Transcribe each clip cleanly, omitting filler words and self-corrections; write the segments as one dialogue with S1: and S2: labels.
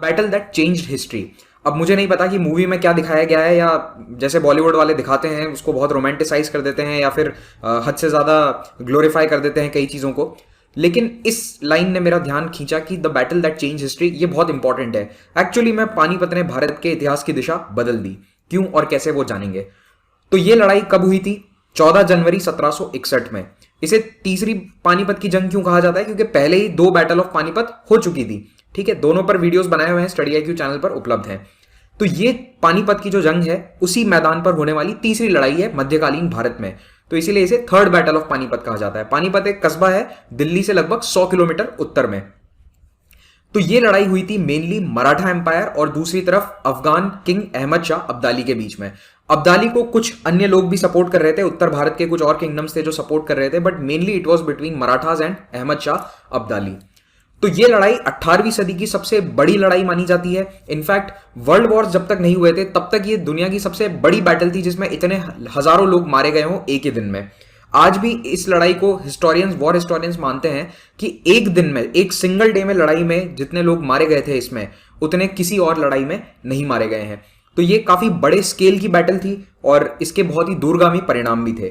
S1: Battle that changed history. अब मुझे नहीं पता कि मूवी में क्या दिखाया गया है, या जैसे बॉलीवुड वाले दिखाते हैं उसको बहुत रोमांटिसाइज कर देते हैं या फिर हद से ज़्यादा ग्लोरीफाई कर देते हैं कई चीज़ों को। लेकिन इस लाइन ने मेरा ध्यान खींचा कि the battle that change history ये बहुत इंपॉर्टेंट है। एक्चुअली में पानीपत ने भारत के इतिहास की दिशा बदल दी। क्यों और कैसे वो जानेंगे। तो ये लड़ाई कब हुई थी? 14 जनवरी 1761 में। इसे तीसरी पानीपत की जंग क्यों कहा जाता है? क्योंकि पहले ही 2 बैटल ऑफ पानीपत हो चुकी थी। ठीक है, दोनों पर वीडियोस बनाए हुए हैं, स्टडी IQ चैनल पर उपलब्ध हैं। तो ये पानीपत की जो जंग है उसी मैदान पर होने वाली तीसरी लड़ाई है मध्यकालीन भारत में। तो इसीलिए इसे थर्ड बैटल ऑफ पानीपत कहा जाता है। पानीपत एक कस्बा है दिल्ली से लगभग 100 किलोमीटर उत्तर में। तो ये लड़ाई हुई थी मेनली मराठा एम्पायर और दूसरी तरफ अफगान किंग अहमद शाह अब्दाली के बीच में। अब्दाली को कुछ अन्य लोग भी सपोर्ट कर रहे थे, उत्तर भारत के कुछ और किंगडम्स थे जो सपोर्ट कर रहे थे, but mainly it was between Marathas and Ahmad Shah Abdali. तो ये लड़ाई 18वीं सदी की सबसे बड़ी लड़ाई मानी जाती है। इनफैक्ट वर्ल्ड वॉर्स जब तक नहीं हुए थे तब तक ये दुनिया की सबसे बड़ी बैटल थी जिसमें इतने हजारों लोग मारे गए हों एक ही दिन में। आज भी इस लड़ाई को वॉर हिस्टोरियंस मानते हैं कि एक दिन में, एक सिंगल डे में लड़ाई में जितने लोग मारे गए थे इसमें, उतने किसी और लड़ाई में नहीं मारे गए हैं। तो ये काफी बड़े स्केल की बैटल थी और इसके बहुत ही दूरगामी परिणाम भी थे।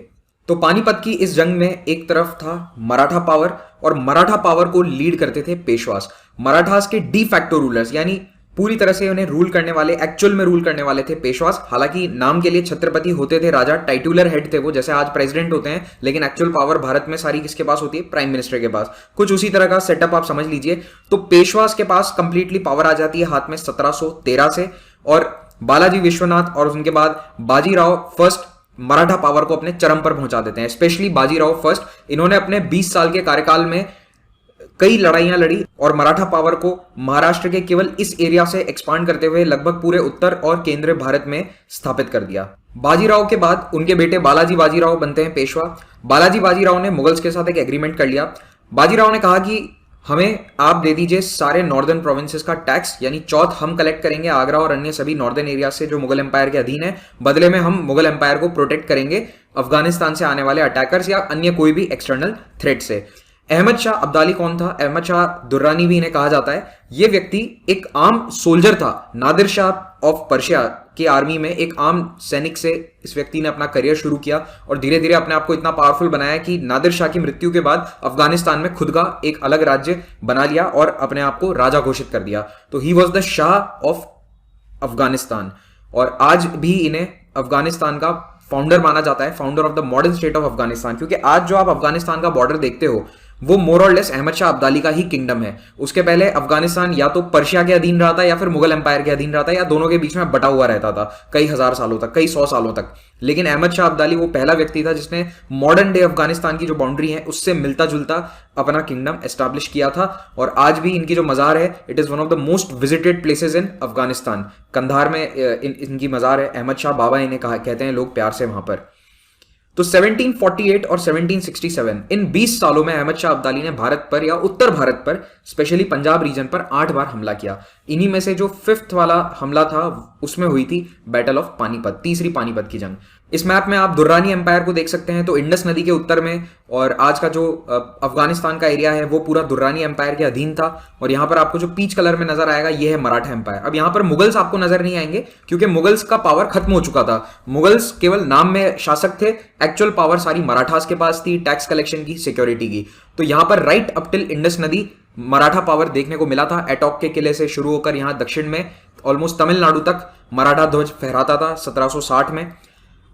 S1: तो पानीपत की इस जंग में एक तरफ था मराठा पावर और मराठा पावर को लीड करते थे पेशवास। मराठास के डी फैक्टो रूलर्स, यानी पूरी तरह से उन्हें रूल करने वाले, एक्चुअल में रूल करने वाले थे पेशवास। हालांकि नाम के लिए छत्रपति होते थे राजा, टाइटुलर हेड थे वो, जैसे आज प्रेसिडेंट होते हैं, लेकिन एक्चुअल पावर भारत में सारी किसके पास होती है? प्राइम मिनिस्टर के पास। कुछ उसी तरह का सेटअप आप समझ लीजिए। तो पेशवास के पास कंप्लीटली पावर आ जाती है हाथ में 1713 से, और बालाजी विश्वनाथ और उनके बाद बाजीराव फर्स्ट मराठा पावर को अपने चरम पर पहुंचा देते हैं। स्पेशली बाजीराव फर्स्ट, इन्होंने अपने 20 साल के कार्यकाल में कई लड़ाइयां लड़ी और मराठा पावर को महाराष्ट्र के केवल इस एरिया से एक्सपांड करते हुए लगभग पूरे उत्तर और केंद्रीय भारत में स्थापित कर दिया। बाजीराव के बाद उनके बेटे बालाजी बाजीराव बनते हैं पेशवा। बालाजी बाजीराव ने मुगल्स के साथ एक एग्रीमेंट कर लिया। बाजीराव ने कहा कि हमें आप दे दीजिए सारे नॉर्दर्न प्रोविंसेस का टैक्स, यानी चौथ हम कलेक्ट करेंगे आगरा और अन्य सभी नॉर्दर्न एरिया से जो मुगल एम्पायर के अधीन है। बदले में हम मुगल एम्पायर को प्रोटेक्ट करेंगे अफगानिस्तान से आने वाले अटैकर्स या अन्य कोई भी एक्सटर्नल थ्रेट से। अहमद शाह अब्दाली कौन था? अहमद शाह दुर्रानी भी इन्हें कहा जाता है। यह व्यक्ति एक आम सोल्जर था। नादिर शाह ऑफ पर्शिया की आर्मी में एक आम सैनिक से इस व्यक्ति ने अपना करियर शुरू किया और धीरे धीरे अपने आप को इतना पावरफुल बनाया कि नादिर शाह की मृत्यु के बाद अफगानिस्तान में खुद का एक अलग राज्य बना लिया और अपने आप को राजा घोषित कर दिया। तो he was the Shah of Afghanistan, और आज भी इन्हें अफगानिस्तान का फाउंडर माना जाता है, founder of the modern state of Afghanistan. क्योंकि आज जो आप अफगानिस्तान का बॉर्डर देखते हो वो मोर और लेस अहमद शाह अब्दाली का ही किंगडम है। उसके पहले अफगानिस्तान या तो पर्शिया के अधीन रहा था या फिर मुगल एम्पायर के अधीन रहा था, या दोनों के बीच में बटा हुआ रहता था कई हजार सालों तक, कई 100 सालों तक। लेकिन अहमद शाह अब्दाली वो पहला व्यक्ति था जिसने मॉडर्न डे अफगानिस्तान की जो बाउंड्री है उससे मिलता जुलता अपना किंगडम एस्टैब्लिश किया था। और आज भी इनकी जो मजार है, it is one of the most visited places in Afghanistan. Kandahar में इनकी मजार है, अहमद शाह बाबा इन्हें कहते हैं लोग प्यार से वहां पर। तो 1748 और 1767 इन 20 सालों में अहमद शाह अब्दाली ने भारत पर या उत्तर भारत पर, स्पेशली पंजाब रीजन पर 8 बार हमला किया। इन्हीं में से जो 5th वाला हमला था उसमें हुई थी बैटल ऑफ पानीपत, तीसरी पानीपत की जंग। इस मैप में आप दुर्रानी एम्पायर को देख सकते हैं। तो इंडस नदी के उत्तर में और आज का जो अफगानिस्तान का एरिया है वो पूरा दुर्रानी एम्पायर के अधीन था। और यहां पर आपको जो पीच कलर में नजर आएगा ये है मराठा एम्पायर। अब यहां पर मुगल्स आपको नजर नहीं आएंगे क्योंकि मुगल्स का पावर खत्म हो चुका था। मुगल्स केवल नाम में शासक थे, एक्चुअल पावर सारी मराठास के पास थी, टैक्स कलेक्शन की, सिक्योरिटी की। तो यहां पर राइट अप टिल इंडस नदी मराठा पावर देखने को मिला था। एटॉक के किले से शुरू होकर यहां दक्षिण में ऑलमोस्ट तमिलनाडु तक मराठा ध्वज फहराता था 1760 में।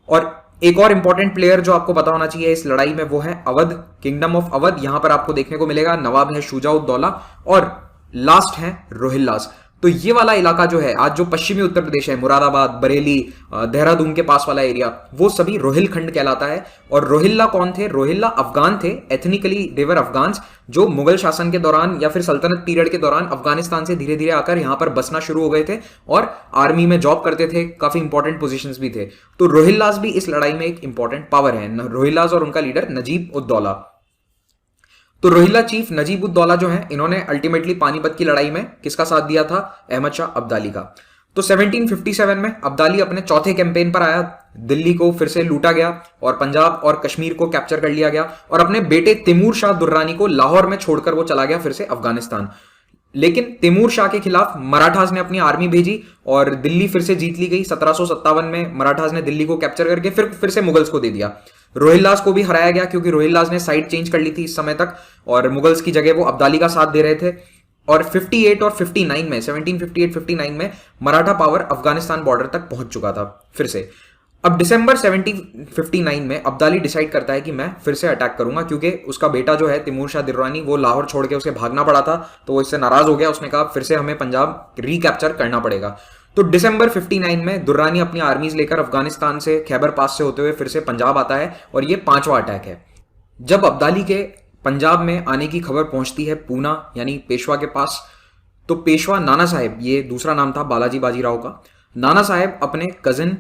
S1: और एक और इंपॉर्टेंट प्लेयर जो आपको पता होना चाहिए इस लड़ाई में वो है अवध, किंगडम ऑफ अवध। यहां पर आपको देखने को मिलेगा नवाब है शुजा-उद-दौला और लास्ट है रोहिल्लास। तो ये वाला इलाका जो है आज जो पश्चिमी उत्तर प्रदेश है, मुरादाबाद, बरेली, देहरादून के पास वाला एरिया, वो सभी रोहिल खंड कहलाता है। और रोहिल्ला कौन थे? रोहिल्ला अफगान थे, एथनिकली देवर अफगान्स, जो मुगल शासन के दौरान या फिर सल्तनत पीरियड के दौरान अफगानिस्तान से धीरे धीरे आकर यहां पर बसना शुरू हो गए थे और आर्मी में जॉब करते थे, काफी इंपॉर्टेंट पोजीशंस भी थे। तो रोहिल्लास भी इस लड़ाई में एक इंपॉर्टेंट पावर है, रोहिल्लास और उनका लीडर नजीब-उद-दौला। तो रोहिल्ला चीफ नजीब-उद-दौला जो है, इन्होंने अल्टीमेटली पानीपत की लड़ाई में किसका साथ दिया था? अहमद शाह अब्दाली का। तो 1757 में अब्दाली अपने चौथे कैंपेन पर आया। दिल्ली को फिर से लूटा गया और पंजाब और कश्मीर को कैप्चर कर लिया गया और अपने बेटे तिमूर शाह दुर्रानी को लाहौर में छोड़कर वो चला गया फिर से अफगानिस्तान। लेकिन तैमूर शाह के खिलाफ मराठास ने अपनी आर्मी भेजी और दिल्ली फिर से जीत ली गई। 1757 में मराठास ने दिल्ली को कैप्चर करके फिर से मुगल्स को दे दिया। रोहिल्लास को भी हराया गया क्योंकि रोहिल्लास ने साइड चेंज कर ली थी इस समय तक और मुगल्स की जगह वो अब्दाली का साथ दे रहे थे। और 58 और 59 में 1758-59 में मराठा पावर अफगानिस्तान बॉर्डर तक पहुंच चुका था फिर से। अब दिसंबर 1759 में अब्दाली डिसाइड करता है कि मैं फिर से अटैक करूंगा क्योंकि उसका बेटा जो है तैमूर शाह दुर्रानी वो लाहौर छोड़ के उसे भागना पड़ा था, तो वो इससे नाराज हो गया। उसने कहा फिर से हमें पंजाब रिकैप्चर करना पड़ेगा। तो दिसंबर 59 में दुर्रानी अपनी आर्मीज लेकर अफगानिस्तान से खैबर पास से होते हुए फिर से पंजाब आता है और ये 5वां अटैक है। जब अब्दाली के पंजाब में आने की खबर पहुंचती है पूना यानी पेशवा के पास, तो पेशवा नाना साहेब, ये दूसरा नाम था बालाजी बाजीराव का, नाना साहेब अपने कजिन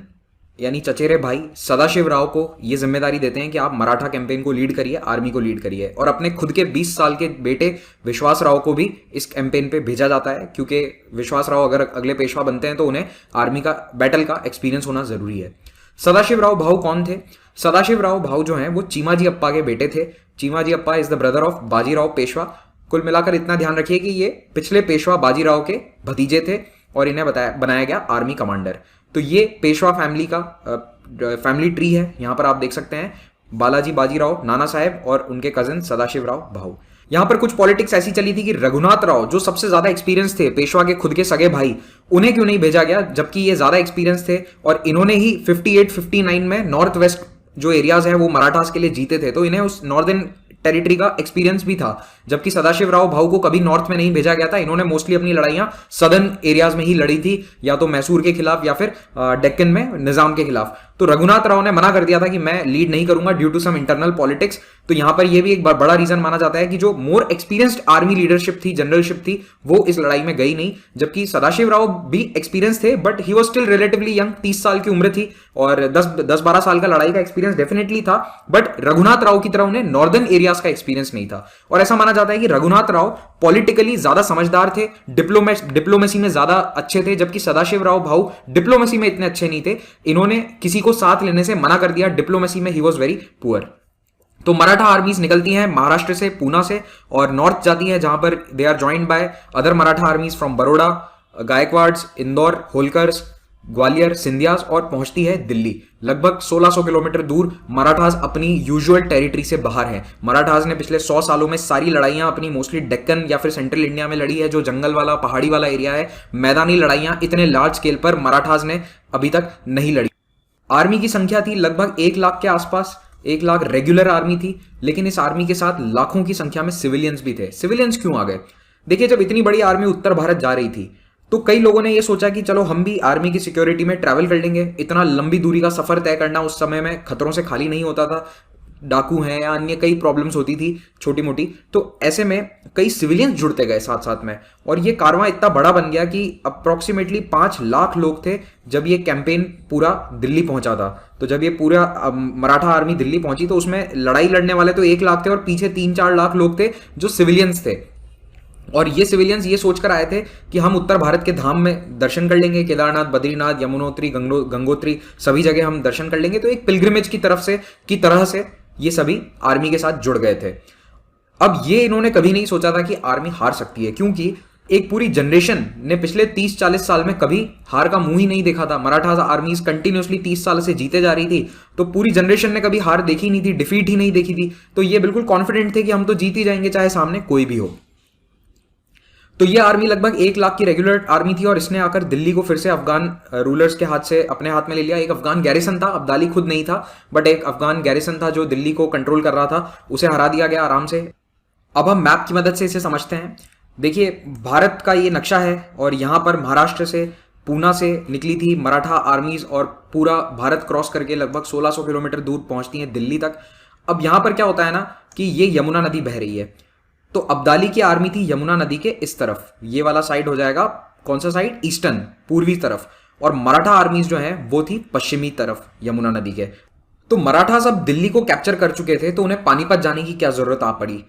S1: यानी चचेरे भाई सदाशिव राव को ये जिम्मेदारी देते हैं कि आप मराठा कैंपेन को लीड करिए, आर्मी को लीड करिए। और अपने खुद के 20 साल के बेटे विश्वास राव को भी इस कैंपेन पे भेजा जाता है क्योंकि विश्वास राव अगर अगले पेशवा बनते हैं तो उन्हें आर्मी का बैटल का एक्सपीरियंस होना जरूरी है। सदाशिव राव भाऊ कौन थे? सदाशिव राव भाऊ जो हैं वो चीमाजी अप्पा के बेटे थे। Chimaji Appa is the brother of Bajirao Peshwa. कुल मिलाकर इतना ध्यान रखिए कि ये पिछले पेशवा बाजीराव के भतीजे थे और इन्हें बनाया गया आर्मी कमांडर। तो ये पेशवा फैमिली का फैमिली ट्री है। यहां पर आप देख सकते हैं बालाजी बाजीराव, नाना साहेब और उनके कजिन सदाशिव राव भाऊ। यहां पर कुछ पॉलिटिक्स ऐसी चली थी कि रघुनाथ राव जो सबसे ज्यादा एक्सपीरियंस थे, पेशवा के खुद के सगे भाई, उन्हें क्यों नहीं भेजा गया जबकि ये ज्यादा एक्सपीरियंस थे और इन्होंने ही 58-59 में नॉर्थ वेस्ट जो एरियाज है वो मराठास के लिए जीते थे, तो इन्हें उस नॉर्दर्न टेरिटरी का एक्सपीरियंस भी था। जबकि सदाशिव राव भाऊ को कभी नॉर्थ में नहीं भेजा गया था, इन्होंने मोस्टली अपनी लड़ाइयां सदर्न एरियाज में ही लड़ी थी, या तो मैसूर के खिलाफ या फिर डेक्कन में निजाम के खिलाफ। तो रघुनाथ राव ने मना कर दिया था कि मैं लीड नहीं करूंगा due to some internal politics. तो यहां पर यह भी एक बड़ा रीजन माना जाता है कि जो मोर एक्सपीरियंस्ड आर्मी लीडरशिप थी, जनरलशिप थी, वो इस लड़ाई में गई नहीं। जबकि सदाशिव राव भी एक्सपीरियंस थे but he was still relatively young, 30 साल की उम्र थी और 10-12 साल का लड़ाई का एक्सपीरियंस डेफिनेटली था, बट रघुनाथ राव की तरह उन्हें नॉर्दर्न एरियाज का एक्सपीरियंस नहीं था। और ऐसा माना जाता है कि रघुनाथ राव पॉलिटिकली ज्यादा समझदार थे, डिप्लोमेसी में ज्यादा अच्छे थे, जबकि सदाशिव राव भाऊ डिप्लोमेसी में इतने अच्छे नहीं थे। इन्होंने किसी को साथ लेने से मना कर दिया, डिप्लोमेसी में ही वॉज वेरी पुअर। तो मराठा आर्मीज निकलती हैं महाराष्ट्र से, पूना से, और नॉर्थ जाती है जहां पर they are joined by other Maratha armies from Baroda, Gaekwads, Indore, Holkars, Gwalior, Scindias, और पहुंचती है दिल्ली। लगभग 1600 किलोमीटर दूर मराठास अपनी यूजुअल टेरिटरी से बाहर है। मराठास ने पिछले 100 सालों में सारी लड़ाइयां अपनी मोस्टली डेक्कन या फिर सेंट्रल इंडिया में लड़ी है, जो जंगल वाला पहाड़ी वाला एरिया है। मैदानी लड़ाइयां इतने लार्ज स्केल पर मराठास ने अभी तक नहीं लड़ी। आर्मी की संख्या थी लगभग 1 लाख के आसपास, 1 लाख रेगुलर आर्मी थी, लेकिन इस आर्मी के साथ लाखों की संख्या में सिविलियंस भी थे। सिविलियंस क्यों आ गए? देखिए, जब इतनी बड़ी आर्मी उत्तर भारत जा रही थी तो कई लोगों ने यह सोचा कि चलो हम भी आर्मी की सिक्योरिटी में ट्रैवल कर लेंगे। इतना लंबी दूरी का सफर तय करना उस समय में खतरों से खाली नहीं होता था, डाकू हैं या अन्य कई प्रॉब्लम्स होती थी छोटी मोटी। तो ऐसे में कई सिविलियंस जुड़ते गए साथ साथ में, और ये कारवां इतना बड़ा बन गया कि अप्रोक्सीमेटली 5 लाख लोग थे जब ये कैंपेन पूरा दिल्ली पहुंचा था। तो जब ये पूरा मराठा आर्मी दिल्ली पहुंची तो उसमें लड़ाई लड़ने वाले तो 1 लाख थे और पीछे 3-4 लाख लोग थे जो सिविलियंस थे। और ये सिविलियंस ये सोचकर आए थे कि हम उत्तर भारत के धाम में दर्शन कर लेंगे, केदारनाथ, बद्रीनाथ, यमुनोत्री, गंगोत्री, सभी जगह हम दर्शन कर लेंगे। तो एक पिलग्रिमेज की तरह से ये सभी आर्मी के साथ जुड़ गए थे। अब ये इन्होंने कभी नहीं सोचा था कि आर्मी हार सकती है, क्योंकि एक पूरी जनरेशन ने पिछले 30-40 साल में कभी हार का मुंह ही नहीं देखा था। मराठा आर्मीज कंटिन्यूसली 30 साल से जीते जा रही थी, तो पूरी जनरेशन ने कभी हार देखी नहीं थी, डिफीट ही नहीं देखी थी। तो ये बिल्कुल कॉन्फिडेंट थे कि हम तो जीत ही जाएंगे चाहे सामने कोई भी हो। तो ये आर्मी लगभग 1 लाख की रेगुलर आर्मी थी और इसने आकर दिल्ली को फिर से अफगान रूलर्स के हाथ से अपने हाथ में ले लिया। एक अफगान गैरिसन था, अब्दाली खुद नहीं था, बट एक अफगान गैरिसन था जो दिल्ली को कंट्रोल कर रहा था, उसे हरा दिया गया आराम से। अब हम मैप की मदद से इसे समझते हैं। देखिए, भारत का ये नक्शा है और यहाँ पर महाराष्ट्र से, पूना से निकली थी मराठा आर्मीज और पूरा भारत क्रॉस करके लगभग 1600 किलोमीटर दूर पहुंचती है दिल्ली तक। अब यहाँ पर क्या होता है ना कि ये यमुना नदी बह रही है, तो अब्दाली की आर्मी थी यमुना नदी के इस तरफ, ये वाला साइड हो जाएगा, कौन सा साइड? ईस्टर्न, पूर्वी तरफ। और मराठा आर्मीज जो हैं वो थी पश्चिमी तरफ यमुना नदी के। तो मराठा सब दिल्ली को कैप्चर कर चुके थे, तो उन्हें पानीपत जाने की क्या जरूरत आ पड़ी?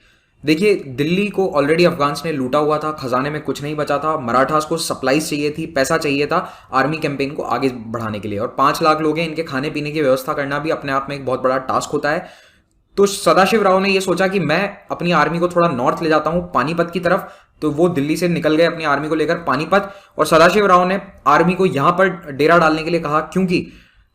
S1: देखिए, दिल्ली को ऑलरेडी अफगान्स ने लूटा हुआ था, खजाने में कुछ नहीं बचा था, मराठास को सप्लाईज चाहिए थी, पैसा चाहिए था आर्मी कैंपेन को आगे बढ़ाने के लिए, और 5 लाख लोग हैं, इनके खाने पीने की व्यवस्था करना भी अपने आप में एक बहुत बड़ा टास्क होता है। तो सदाशिव राव ने यह सोचा कि मैं अपनी आर्मी को थोड़ा नॉर्थ ले जाता हूं, पानीपत की तरफ, तो वो दिल्ली से निकल गए अपनी आर्मी को लेकर पानीपत, और सदाशिव राव ने आर्मी को यहां पर डेरा डालने के लिए कहा, क्योंकि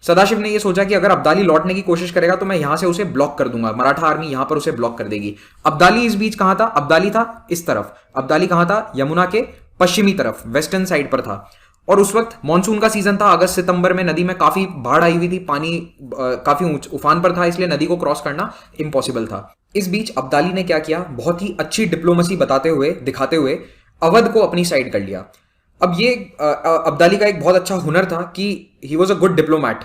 S1: सदाशिव ने यह सोचा कि अगर अब्दाली लौटने की कोशिश करेगा तो मैं यहां से उसे ब्लॉक कर दूंगा, मराठा आर्मी यहां पर उसे ब्लॉक कर देगी। अब्दाली इस बीच कहां था? अब्दाली था इस तरफ। अब्दाली कहां था? यमुना के पश्चिमी तरफ, वेस्टर्न साइड पर था। और उस वक्त मानसून का सीजन था, अगस्त सितंबर में नदी में काफी बाढ़ आई हुई थी, पानी काफी उफान पर था, इसलिए नदी को क्रॉस करना इम्पॉसिबल था। इस बीच अब्दाली ने क्या किया, बहुत ही अच्छी डिप्लोमेसी बताते हुए, दिखाते हुए अवध को अपनी साइड कर लिया। अब ये अब्दाली का एक बहुत अच्छा हुनर था कि he was a good diplomat.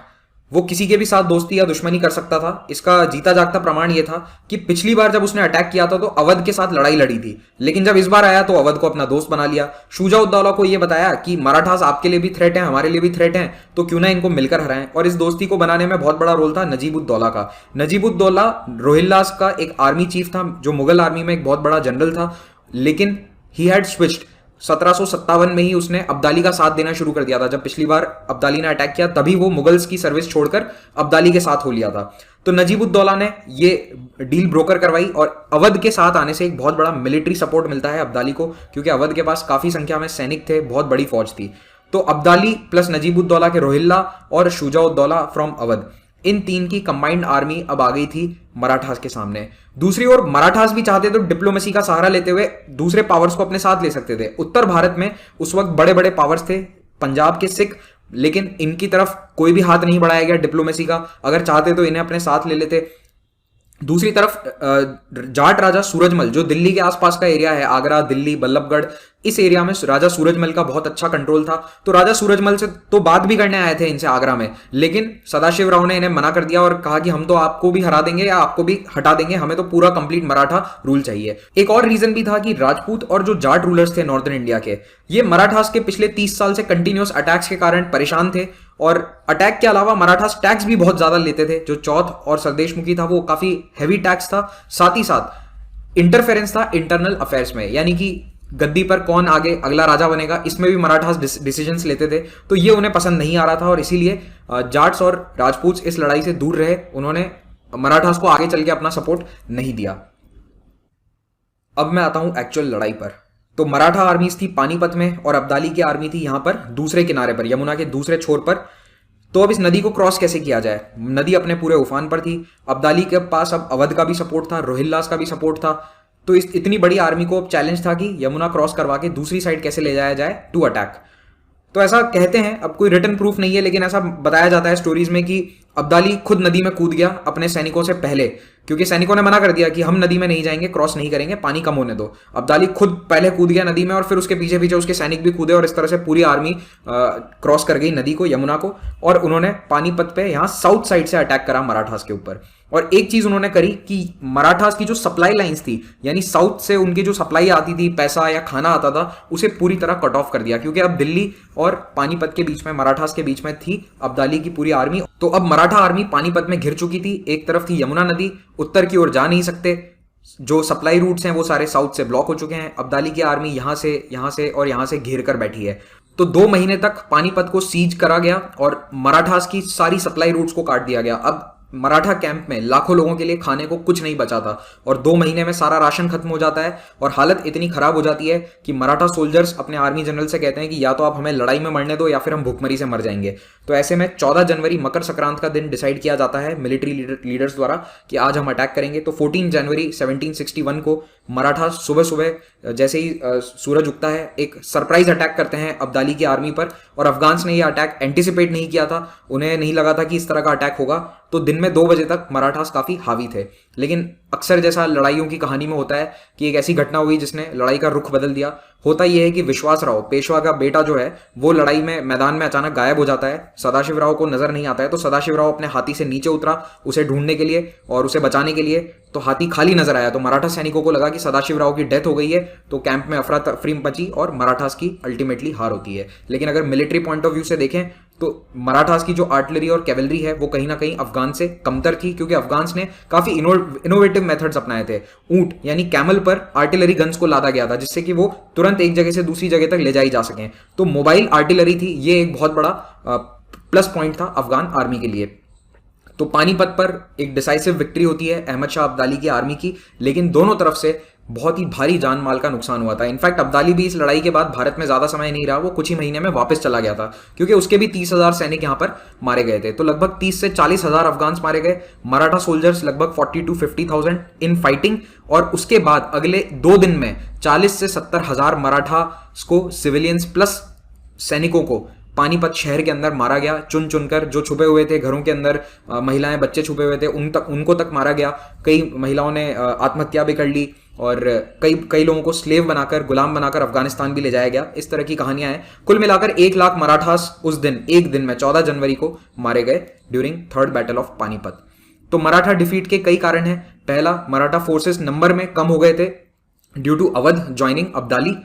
S1: वो किसी के भी साथ दोस्ती या दुश्मनी कर सकता था। इसका जीता जागता प्रमाण ये था कि पिछली बार जब उसने अटैक किया था तो अवध के साथ लड़ाई लड़ी थी, लेकिन जब इस बार आया तो अवध को अपना दोस्त बना लिया। शुजा-उद-दौला को यह बताया कि मराठास आपके लिए भी थ्रेट हैं, हमारे लिए भी थ्रेट हैं, तो क्यों ना इनको मिलकर हराएं। और इस दोस्ती को बनाने में बहुत बड़ा रोल था नजीब-उद-दौला का। नजीब-उद-दौला रोहिल्लास का एक आर्मी चीफ था, जो मुगल आर्मी में एक बहुत बड़ा जनरल था, लेकिन ही हैड स्विच्ड। 1757 में ही उसने अब्दाली का साथ देना शुरू कर दिया था। जब पिछली बार अब्दाली ने अटैक किया तभी वो मुगल्स की सर्विस छोड़कर अब्दाली के साथ हो लिया था। तो नजीब-उद-दौला ने ये डील ब्रोकर करवाई, और अवध के साथ आने से एक बहुत बड़ा मिलिट्री सपोर्ट मिलता है अब्दाली को, क्योंकि अवध के पास काफी संख्या में सैनिक थे, बहुत बड़ी फौज थी। तो अब्दाली प्लस नजीब-उद-दौला के रोहिल्ला और शुजा-उद-दौला फ्रॉम अवध, इन तीन की कंबाइंड आर्मी अब आ गई थी मराठास के सामने। दूसरी ओर मराठास भी चाहते तो डिप्लोमेसी का सहारा लेते हुए दूसरे पावर्स को अपने साथ ले सकते थे। उत्तर भारत में उस वक्त बड़े बड़े पावर्स थे, पंजाब के सिख, लेकिन इनकी तरफ कोई भी हाथ नहीं बढ़ाया गया डिप्लोमेसी का। अगर चाहते तो इन्हें अपने साथ ले लेते। दूसरी तरफ जाट राजा सूरजमल, जो दिल्ली के आसपास का एरिया है, आगरा, दिल्ली, बल्लभगढ़, इस एरिया में राजा सूरजमल का बहुत अच्छा कंट्रोल था। तो राजा सूरजमल से तो बात भी करने आए थे इनसे आगरा में, लेकिन सदाशिव राव ने इन्हें मना कर दिया और कहा कि हम तो आपको भी हरा देंगे या आपको भी हटा देंगे, हमें तो पूरा कंप्लीट मराठा रूल चाहिए। एक और रीजन भी था कि राजपूत और जो जाट रूलर्स थे नॉर्दर्न इंडिया के, ये मराठास के पिछले 30 साल से कंटिन्यूअस अटैक्स के कारण परेशान थे, और अटैक के अलावा मराठास टैक्स भी बहुत ज्यादा लेते थे। जो चौथ और सरदेशमुखी था वो काफी हैवी टैक्स था, साथ ही साथ इंटरफेरेंस था इंटरनल अफेयर्स में, यानी कि गद्दी पर कौन आगे अगला राजा बनेगा, इसमें भी मराठास डिसीजंस लेते थे। तो ये उन्हें पसंद नहीं आ रहा था, और इसीलिए जाट्स और राजपूत इस लड़ाई से दूर रहे। उन्होंने मराठास को आगे चल के अपना सपोर्ट नहीं दिया। अब मैं आता हूं एक्चुअल लड़ाई पर। तो मराठा आर्मीज थी पानीपत में, और अब्दाली की आर्मी थी यहां पर दूसरे किनारे पर, यमुना के दूसरे छोर पर। तो अब इस नदी को क्रॉस कैसे किया जाए? नदी अपने पूरे उफान पर थी। अब्दाली के पास अब अवध का भी सपोर्ट था, रोहिल्लास का भी सपोर्ट था। तो इस इतनी बड़ी आर्मी को अब चैलेंज था कि यमुना क्रॉस करवा के दूसरी साइड कैसे ले जाया जाए टू अटैक। तो ऐसा कहते हैं, अब कोई रिटन प्रूफ नहीं है, लेकिन ऐसा बताया जाता है स्टोरीज में कि अब्दाली खुद नदी में कूद गया अपने सैनिकों से पहले, क्योंकि सैनिकों ने मना कर दिया कि हम नदी में नहीं जाएंगे, क्रॉस नहीं करेंगे, पानी कम होने दो। अब्दाली खुद पहले कूद गया नदी में, और फिर उसके पीछे पीछे उसके सैनिक भी कूदे, और इस तरह से पूरी आर्मी क्रॉस कर गई नदी को, यमुना को, और उन्होंने पानीपत पे यहाँ साउथ साइड से अटैक करा मराठास के ऊपर। और एक चीज उन्होंने करी कि मराठास की जो सप्लाई लाइंस थी, यानी साउथ से उनकी जो सप्लाई आती थी, पैसा या खाना आता था, उसे पूरी तरह कट ऑफ कर दिया, क्योंकि अब दिल्ली और पानीपत के बीच में, मराठास के बीच में थी अब्दाली की पूरी आर्मी। तो अब मराठा आर्मी पानीपत में घिर चुकी थी। एक तरफ थी यमुना नदी, उत्तर की ओर जा नहीं सकते, जो सप्लाई रूट्स हैं वो सारे साउथ से ब्लॉक हो चुके हैं। अब्दाली की आर्मी यहां से और यहां से घेर कर बैठी है। तो 2 महीने तक पानीपत को सीज करा गया और मराठास की सारी सप्लाई रूट्स को काट दिया गया। अब मराठा कैंप में लाखों लोगों के लिए खाने को कुछ नहीं बचा था, और 2 महीने में सारा राशन खत्म हो जाता है, और हालत इतनी खराब हो जाती है कि मराठा सोल्जर्स अपने आर्मी जनरल से कहते हैं कि या तो आप हमें लड़ाई में मरने दो या फिर हम भूखमरी से मर जाएंगे। तो ऐसे में 14 जनवरी मकर संक्रांत का दिन डिसाइड किया जाता है मिलिट्री लीडर्स द्वारा कि आज हम अटैक करेंगे। तो 14 जनवरी 1761 को मराठा सुबह सुबह जैसे ही सूरज उगता है एक सरप्राइज अटैक करते हैं अब्दाली की आर्मी पर, और अफगान्स ने यह अटैक एंटिसिपेट नहीं किया था, उन्हें नहीं लगा था कि इस तरह का अटैक होगा। तो दिन में 2 बजे तक मराठास काफी हावी थे, लेकिन अक्सर जैसा लड़ाइयों की कहानी में होता है कि एक ऐसी घटना हुई जिसने लड़ाई का रुख बदल दिया। होता यह है कि विश्वासराव, पेशवा का बेटा जो है, वो लड़ाई में मैदान में अचानक गायब हो जाता है। सदाशिव राव को नजर नहीं आता है, तो सदाशिव राव अपने हाथी से नीचे उतरा उसे ढूंढने के लिए और उसे बचाने के लिए। तो हाथी खाली नजर आया, तो मराठा सैनिकों को लगा कि सदाशिव राव की डेथ हो गई है। तो कैंप में अफरा तफरी मची और मराठास की अल्टीमेटली हार होती है। लेकिन अगर मिलिट्री पॉइंट ऑफ व्यू से देखें तो मराठास की जो आर्टिलरी और कैवलरी है वो कहीं ना कहीं अफगान से कमतर थी, क्योंकि अफगान्स ने काफी इनोवेटिव मेथड्स अपनाए थे। ऊंट यानी कैमल पर आर्टिलरी गन्स को लादा गया था, जिससे कि वो तुरंत एक जगह से दूसरी जगह तक ले जाई जा सकें। तो मोबाइल आर्टिलरी थी, ये एक बहुत बड़ा प्लस पॉइंट था अफगान आर्मी के लिए। तो पानीपत पर एक डिसाइसिव विक्ट्री होती है अहमद शाह अब्दाली की आर्मी की, लेकिन दोनों तरफ से बहुत ही भारी जान माल का नुकसान हुआ था। इनफैक्ट अब्दाली भी इस लड़ाई के बाद भारत में ज़्यादा समय नहीं रहा, वो कुछ ही महीने में वापस चला गया था, क्योंकि उसके भी 30,000 सैनिक यहाँ पर मारे गए थे। तो लगभग 30 से 40,000 अफगान्स मारे गए, मराठा सोल्जर्स लगभग 40 to 50,000 इन फाइटिंग। और उसके बाद अगले 2 दिन में 40 से 70,000 मराठा को, सिविलियंस प्लस सैनिकों को पानीपत शहर के अंदर मारा गया। चुन चुनकर जो छुपे हुए थे घरों के अंदर, महिलाएं बच्चे छुपे हुए थे, उनको तक मारा गया। कई महिलाओं ने आत्महत्या भी कर ली और कई लोगों को स्लेव बनाकर, गुलाम बनाकर अफगानिस्तान भी ले जाया गया। इस तरह की कहानियां हैं। कुल मिलाकर 1 लाख मराठास उस दिन, एक दिन में 14 जनवरी को मारे गए during third battle of Panipat. तो मराठा डिफीट के कई कारण हैं। पहला, मराठा फोर्सेस नंबर में कम हो गए थे due to Awadh joining Abdali.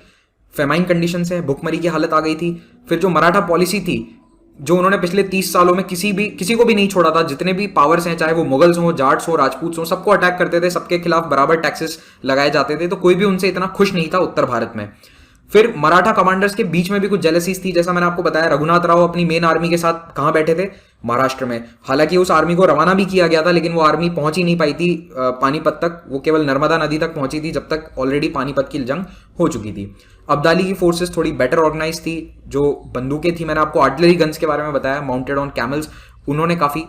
S1: Famine condition से भुखमरी की हालत आ गई थी। फिर जो मराठा पॉलिसी थी, जो उन्होंने पिछले 30 सालों में किसी को भी नहीं छोड़ा था, जितने भी पावर्स हैं, चाहे वो मुगल्स हो, जाट्स हो, राजपूत हो, सबको अटैक करते थे, सबके खिलाफ बराबर टैक्सेस लगाए जाते थे। तो कोई भी उनसे इतना खुश नहीं था उत्तर भारत में। फिर मराठा कमांडर्स के बीच में भी कुछ जेलसीज थी। जैसा मैंने आपको बताया, रघुनाथ राव अपनी मेन आर्मी के साथ कहां बैठे थे? महाराष्ट्र में। हालांकि उस आर्मी को रवाना भी किया गया था, लेकिन वो आर्मी पहुंच ही नहीं पाई थी पानीपत तक। वो केवल नर्मदा नदी तक पहुंची थी, जब तक ऑलरेडी पानीपत की जंग हो चुकी थी। अब्दाली की फोर्सेस थोड़ी बेटर ऑर्गेनाइज थी। जो बंदूकें थी, मैंने आपको आर्टिलरी गन्स के बारे में बताया, माउंटेड ऑन कैमल्स, उन्होंने काफी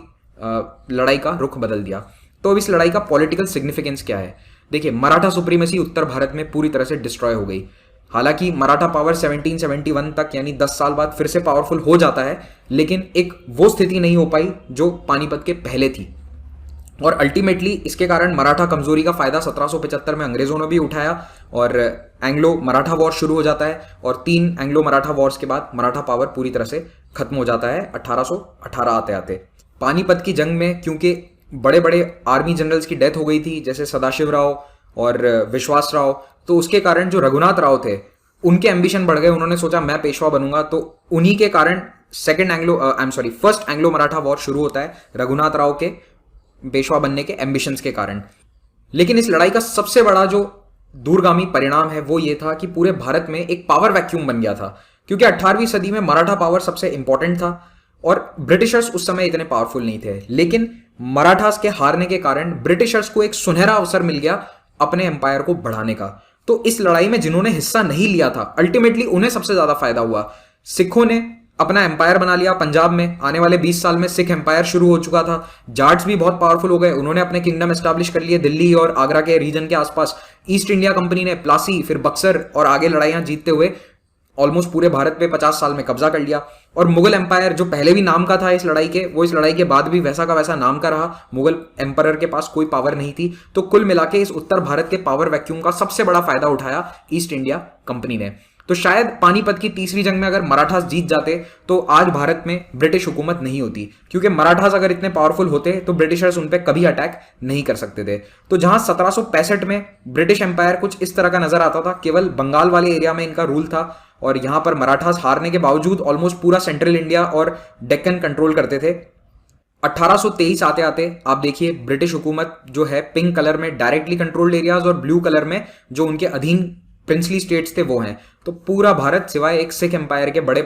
S1: लड़ाई का रुख बदल दिया। तो अब इस लड़ाई का पॉलिटिकल सिग्निफिकेंस क्या है? देखिए, मराठा सुप्रीमेसी उत्तर भारत में पूरी तरह से डिस्ट्रॉय हो गई। हालांकि मराठा पावर 1771 तक, यानी 10 साल बाद फिर से पावरफुल हो जाता है, लेकिन एक वो स्थिति नहीं हो पाई जो पानीपत के पहले थी। और अल्टीमेटली इसके कारण मराठा कमजोरी का फायदा 1775 में अंग्रेजों ने भी उठाया और एंग्लो मराठा वॉर शुरू हो जाता है। और 3 एंग्लो मराठा वॉर्स के बाद मराठा पावर पूरी तरह से खत्म हो जाता है 1818 आते आते। पानीपत की जंग में क्योंकि बड़े बड़े आर्मी जनरल्स की डेथ हो गई थी, जैसे सदाशिव राव और विश्वास राव, तो उसके कारण जो रघुनाथ राव थे, उनके एम्बिशन बढ़ गए। उन्होंने सोचा मैं पेशवा बनूंगा। तो उन्हीं के कारण फर्स्ट एंग्लो मराठा वॉर शुरू होता है, रघुनाथ राव के पेशवा बनने के एम्बिशंस के कारण। लेकिन इस लड़ाई का सबसे बड़ा जो दूरगामी परिणाम है वो ये था कि पूरे भारत में एक पावर वैक्यूम बन गया था, क्योंकि 18वीं सदी में मराठा पावर सबसे इंपॉर्टेंट था और ब्रिटिशर्स उस समय इतने पावरफुल नहीं थे। लेकिन मराठास के हारने के कारण ब्रिटिशर्स को एक सुनहरा अवसर मिल गया अपने एम्पायर को बढ़ाने का। तो इस लड़ाई में जिन्होंने हिस्सा नहीं लिया था, अल्टीमेटली उन्हें सबसे ज्यादा फायदा हुआ। सिखों ने अपना एम्पायर बना लिया पंजाब में। आने वाले 20 साल में सिख एम्पायर शुरू हो चुका था। जाट्स भी बहुत पावरफुल हो गए, उन्होंने अपने किंगडम एस्टैब्लिश कर लिए दिल्ली और आगरा के रीजन के आसपास। ईस्ट इंडिया कंपनी ने प्लासी, फिर बक्सर और आगे लड़ाइयां जीतते हुए ऑलमोस्ट पूरे भारत पे 50 साल में कब्जा कर लिया। और मुगल एम्पायर, जो पहले भी नाम का था इस लड़ाई के, वो इस लड़ाई के बाद भी वैसा का वैसा नाम का रहा। मुगल एम्पायर के पास कोई पावर नहीं थी। तो कुल मिला के इस उत्तर भारत के पावर वैक्यूम का सबसे बड़ा फायदा उठाया ईस्ट इंडिया कंपनी ने। तो शायद पानीपत की तीसरी जंग में अगर मराठास जीत जाते तो आज भारत में ब्रिटिश हुकूमत नहीं होती, क्योंकि मराठास अगर इतने पावरफुल होते तो ब्रिटिशर्स उन पर कभी अटैक नहीं कर सकते थे। तो जहां 1765 में ब्रिटिश एम्पायर कुछ इस तरह का नजर आता था, केवल बंगाल वाले एरिया में इनका रूल था और यहां पर मराठास हारने के बावजूद ऑलमोस्ट पूरा सेंट्रल इंडिया और डेक्कन कंट्रोल करते थे। 1823 आते आते आप देखिए, ब्रिटिश हुकूमत जो है पिंक कलर में डायरेक्टली कंट्रोल्ड एरियाज और ब्लू कलर में जो उनके अधीन प्रिंसली स्टेट्स थे वो हैं। तो पूरा भारत सिवाय एक सिख एम्पायर के बड़े